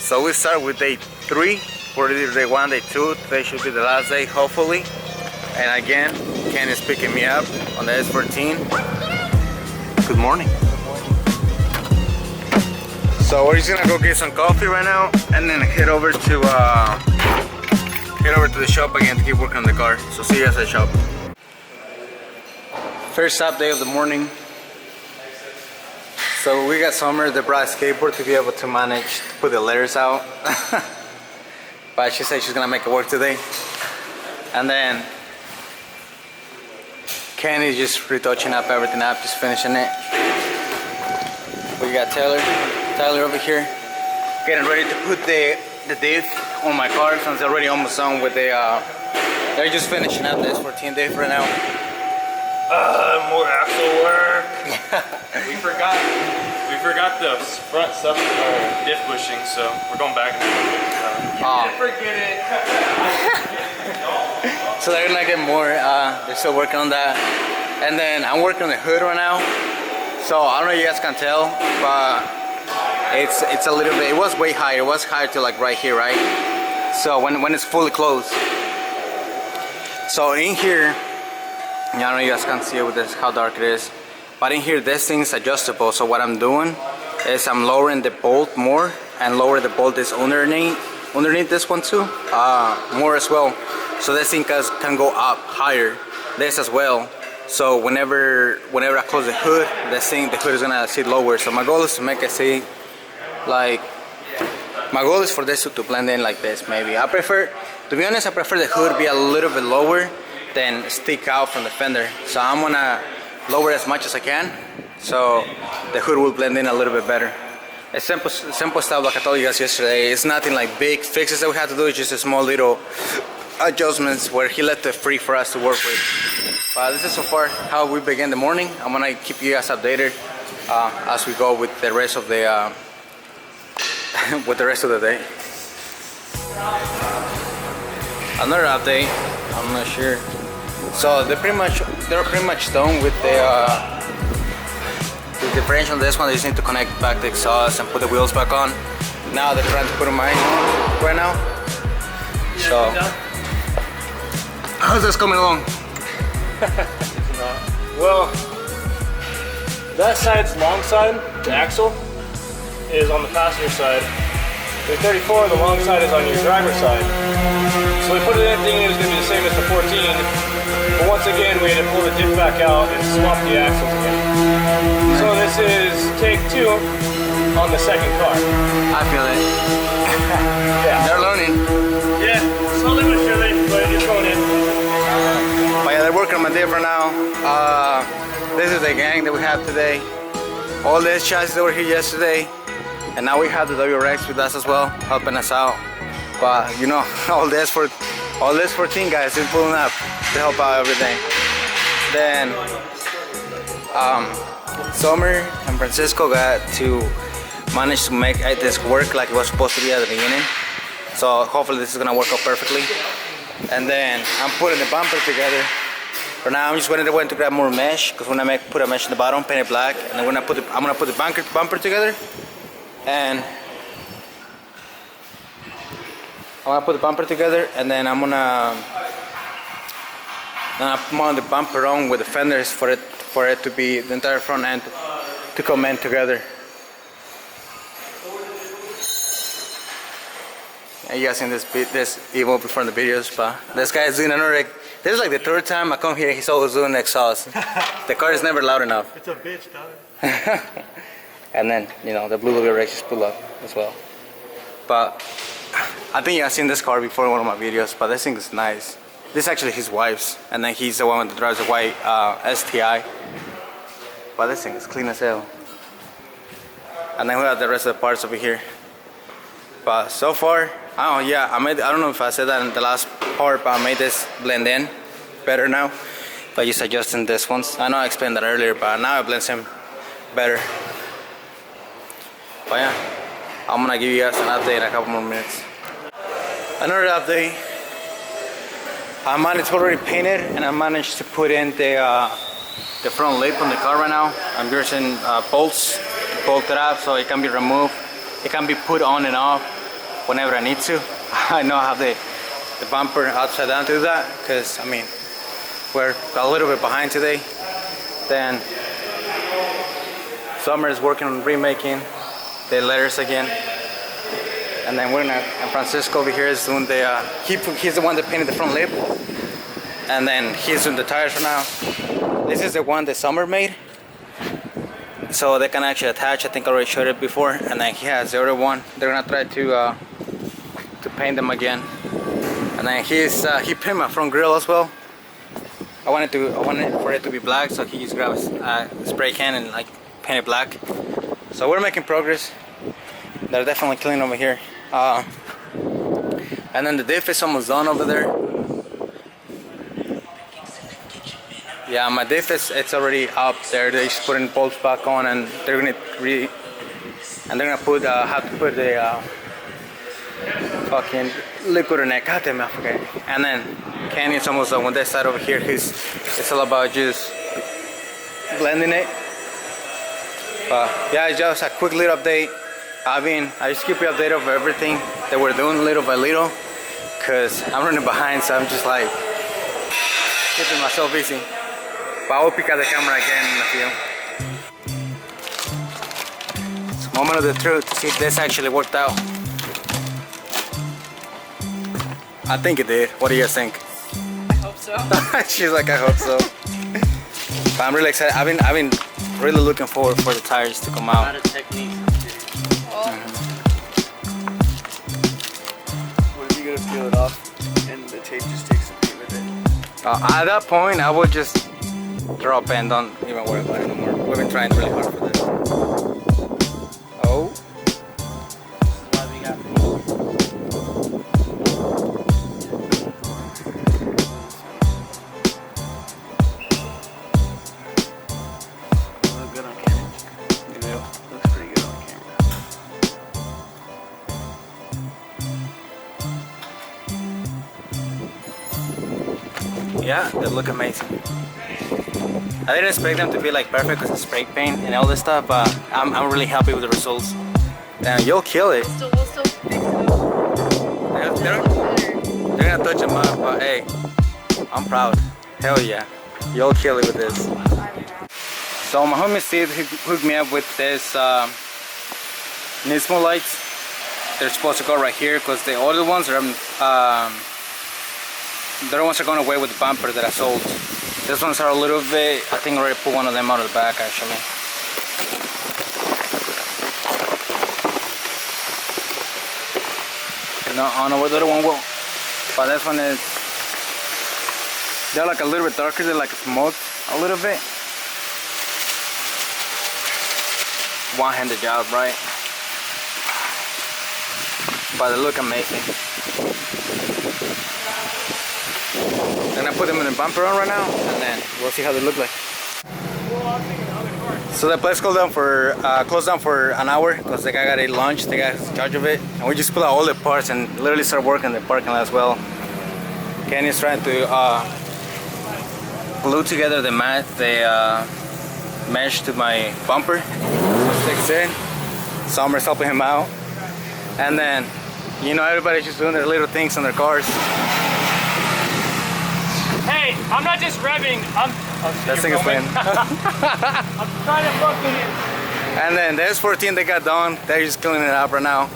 So we start with day 3, for day 1, day 2. Today should be the last day, hopefully. And again, Ken is picking me up on the S14. Good morning. So we're just gonna go get some coffee right now, and then head over to the shop again to keep working on the car. So see you guys at the shop. First stop day of the morning. So we got Summer that brought a skateboard to be able to manage to put the letters out. But she said she's gonna make it work today. And then Kenny's just retouching up everything up, just finishing it. We got Tyler over here getting ready to put the diff on my car since they're already almost done with the they're just finishing up the S14 diff right now. More axle work. we forgot the front stuff diff bushing, so we're going back and forget it. So they're gonna get more, they're still working on that. And then I'm working on the hood right now. So I don't know if you guys can tell, but it's a little bit, it was way higher. It was higher to like right here, right? So when it's fully closed. So in here, I don't know if you guys can't see it with this, how dark it is. But in here, this thing is adjustable. So what I'm doing is I'm lowering the bolt more and lower the bolt is underneath this one too, more as well. So this thing can go up higher, this as well. So whenever I close the hood, the hood is gonna sit lower. So my goal is to make it see like, my goal is for this to blend in like this maybe. To be honest, I prefer the hood be a little bit lower than stick out from the fender. So I'm gonna lower as much as I can so the hood will blend in a little bit better. It's simple stuff like I told you guys yesterday. It's nothing like big fixes that we have to do. It's just a small little adjustments where he left it free for us to work with. But this is so far how we begin the morning. I'm gonna keep you guys updated as we go with the rest of the day. Another update. I'm not sure. So they're pretty much done with the differential on this one. They just need to connect back the exhaust and put the wheels back on. Now they're trying to put them in right now. So how's this coming along? Well, that side's long side, the axle, is on the passenger side. The 34 on the long side is on your driver's side. So we put it in thinking it was going to be the same as the 14, but once again we had to pull the diff back out and swap the axles again. So this is take 2 on the second car. I feel it. Yeah. They're learning. Yeah, slowly but surely, but it's going in. But yeah, they're working on my diff right now. This is the gang that we have today. All these chassis that were here yesterday. And now we have the WRX with us as well, helping us out. But you know, all this 14 guys is pulling up to help out everything. Then Summer and Francisco got to manage to make this work like it was supposed to be at the beginning. So hopefully this is gonna work out perfectly. And then I'm putting the bumper together. For now, I'm just waiting to grab more mesh because when I put a mesh in the bottom, paint it black, and then I'm gonna put the bumper together. And I'm gonna put the bumper together, and then I'm gonna mount the bumper on with the fenders for it to be the entire front end to come in together. And you guys seen this Evo before in the videos, but this guy is doing another. This is like the 3rd time I come here. He's always doing the exhaust. The car is never loud enough. It's a bitch, dog. And then, you know, the blue WRX just pull up as well. But I think I've seen this car before in one of my videos, but this thing is nice. This is actually his wife's, and then he's the one that drives the white STI. But this thing is clean as hell. And then we have the rest of the parts over here. But so far, I don't know if I said that in the last part, but I made this blend in better now by just adjusting this ones. I know I explained that earlier, but now it blends in better. But yeah, I'm gonna give you guys an update in a couple more minutes. Another update. It's already painted, and I managed to put in the front lip on the car right now. I'm using bolts to bolt it up so it can be removed. It can be put on and off whenever I need to. I know I have the bumper upside down to do that because I mean we're a little bit behind today. Then Summer is working on remaking the letters again, and then we're gonna. And Francisco over here is doing the. He's the one that painted the front lip, and then he's doing the tires for now. This is the one that Summer made, so they can actually attach. I think I already showed it before, and then he has the other one. They're gonna try to paint them again, and then he painted my front grill as well. I wanted for it to be black, so he just grabbed a spray can and like paint it black. So we're making progress. They're definitely clean over here. And then the diff is almost done over there. Yeah, my diff it's already up there. They just putting bolts back on, and they're gonna put have to put the fucking liquid in it. God damn it, I forget. And then Canyon's almost done with this side over here. It's all about just blending it. But yeah, it's just a quick little update. I just keep you updated of everything that we're doing little by little, cause I'm running behind, so I'm just like keeping myself busy. But I will pick up the camera again in a few. It's a moment of the truth to see if this actually worked out. I think it did. What do you guys think? I hope so. She's like, I hope so. But I'm really excited. I've been really looking forward for the tires to come out. A lot of technique. What if you're gonna peel it off and the tape just takes the paint with it? At that point, I would just drop and don't even worry about it no more. We've been trying really hard for this. Oh. This is why we got Look good on camera. Looks pretty good on camera. Yeah, they look amazing. I didn't expect them to be like perfect because of spray paint and all this stuff, but I'm really happy with the results. Damn, you'll kill it. We'll still fix it up. They're gonna touch them up, but hey, I'm proud. Hell yeah, you'll kill it with this. So my homie Steve hooked me up with this Nismo lights. They're supposed to go right here because the other ones are the other ones are going away with the bumper that I sold. These ones are a little bit, I think I already put one of them out of the back actually. No, I don't know what the other one will. But this one is, they're like a little bit darker, they're like smoked a little bit. One-handed job, right? But they look amazing. I'm gonna put them in the bumper on right now, and then we'll see how they look like. So the place closed down for an hour because the guy got a lunch. The guy's in charge of it, and we just pulled out all the parts and literally started working in the parking lot as well. Kenny's trying to glue together the mesh to my bumper. So sticks in. Summer's helping him out, and then everybody's just doing their little things on their cars. Hey, I'm not just revving. That thing is playing. I'm trying to fucking. And then the S14 they got done. They're just cleaning it up right now.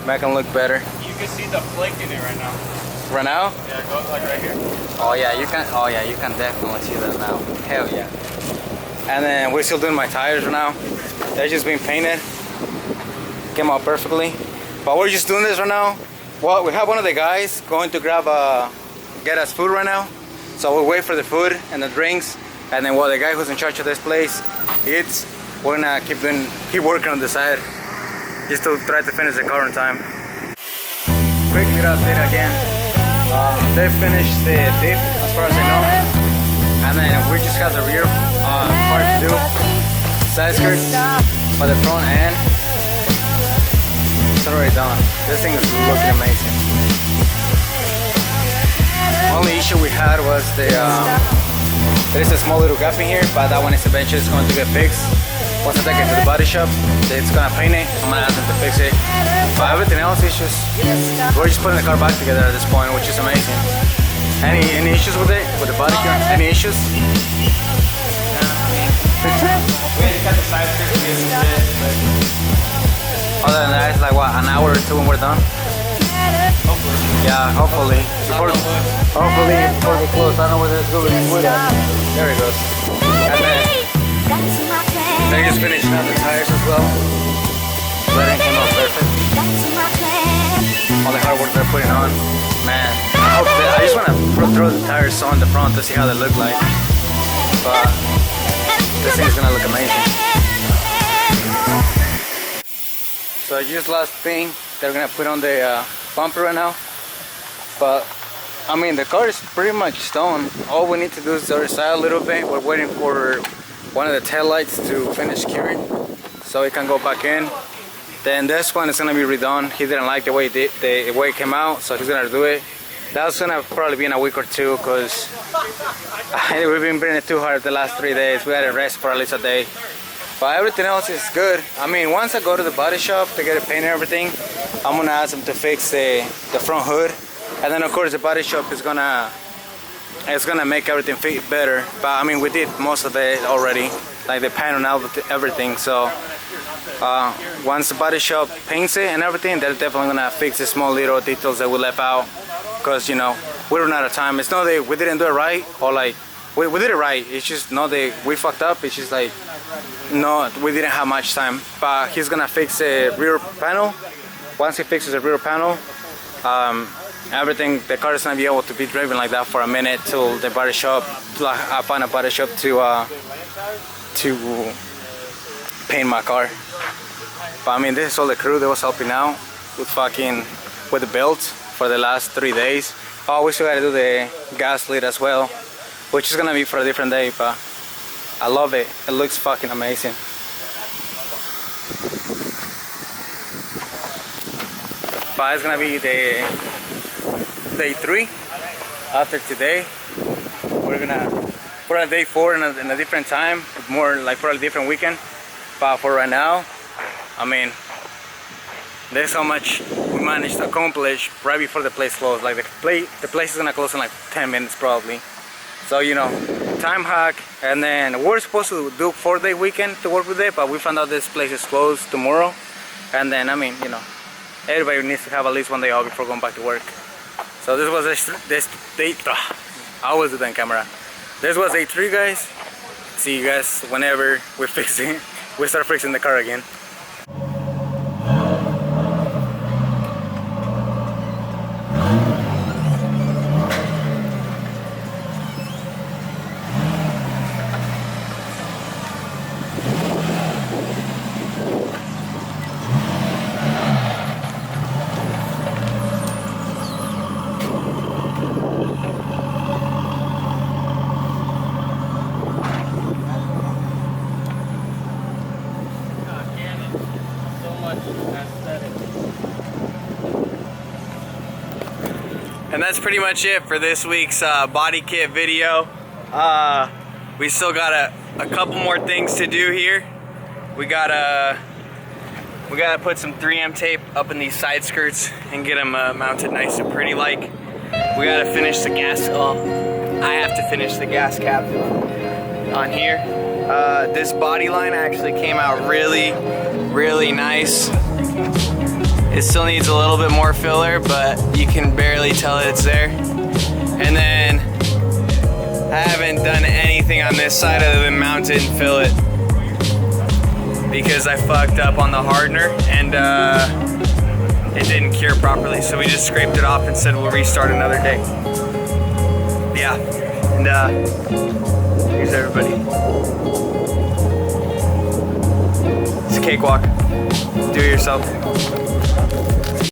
Make them look better. You can see the flake in it right now. Right now? Yeah, go like right here. Oh yeah, you can. Oh yeah, you can definitely see that now. Hell yeah. And then we're still doing my tires right now. They're just being painted. Came out perfectly. But we're just doing this right now. Well, we have one of the guys going to get us food right now. So we'll wait for the food and the drinks, and then while the guy who's in charge of this place eats, we're gonna keep working on the side just to try to finish the car on time. Quick little update again. They finished the diff as far as I know, and then we just got the rear part to do. Side skirts, but the front end, it's already done. This thing is looking amazing. Only issue we had was there is a small little gap in here, but that one is eventually going to get fixed. once I take it to the body shop, it's gonna paint it. I'm gonna ask them to fix it. But everything else is just, we're just putting the car back together at this point, which is amazing. Any issues with it? With the body kit? Any issues? We had to cut the side skirt to get a bit, but Other than that, it's like what, an hour or two when we're done? hopefully. Yeah, hopefully. Hopefully before we close. I don't know where this goes. There it goes. And then they just finishing up the tires as well. Letting came out perfect. All the hard work they're putting on. Man, I just want to throw the tires on the front to see how they look like. But this thing is gonna look amazing. So just last thing, they're gonna put on the bumper right now. But I mean, the car is pretty much done. All we need to do is the other side a little bit. We're waiting for one of the tail lights to finish curing, so it can go back in. Then this one is gonna be redone. He didn't like the way it came out, so he's gonna do it. That's gonna probably be in a week or two, because we've been burning it too hard the last 3 days. We had to rest for at least a day. But everything else is good. I mean, once I go to the body shop to get it painted and everything, I'm gonna ask them to fix the front hood. And then of course the body shop is gonna make everything fit better. But I mean, we did most of it already, like the panel and everything. So once the body shop paints it and everything, they're definitely gonna fix the small little details that we left out. Because, you know, we run out of time. It's not that we didn't do it right, or like we did it right. It's just not that we fucked up. It's just like, no, we didn't have much time. But he's gonna fix the rear panel. Once he fixes the rear panel, everything, the car is gonna be able to be driven like that for a minute till the body shop. I find a body shop to paint my car. But I mean, this is all the crew that was helping out with the build for the last 3 days. Oh, we still gotta do the gas lid as well, which is gonna be for a different day. But I love it. It looks fucking amazing. But it's gonna be the day 3 after today. We're on day 4 in a different time, more like probably a different weekend. But for right now, I mean, there's how much we managed to accomplish right before the place closed. Like the place is gonna close in like 10 minutes probably. So, you know, time hack. And then we're supposed to do 4-day weekend to work with it, but we found out this place is closed tomorrow. And then, I mean, you know, everybody needs to have at least 1 day off before going back to work. So this was this day. I was with the camera. This was day 3, guys. See you guys whenever we start fixing the car again. And that's pretty much it for this week's body kit video. We still got a couple more things to do here. We gotta put some 3M tape up in these side skirts and get them mounted nice and pretty like. We gotta finish the gas. I have to finish the gas cap on here. This body line actually came out really, really nice. It still needs a little bit more filler, but you can barely tell it's there. And then I haven't done anything on this side other than mount it and fill it, because I fucked up on the hardener and it didn't cure properly. So we just scraped it off and said we'll restart another day. Yeah, and here's everybody. It's a cakewalk. Do it yourself.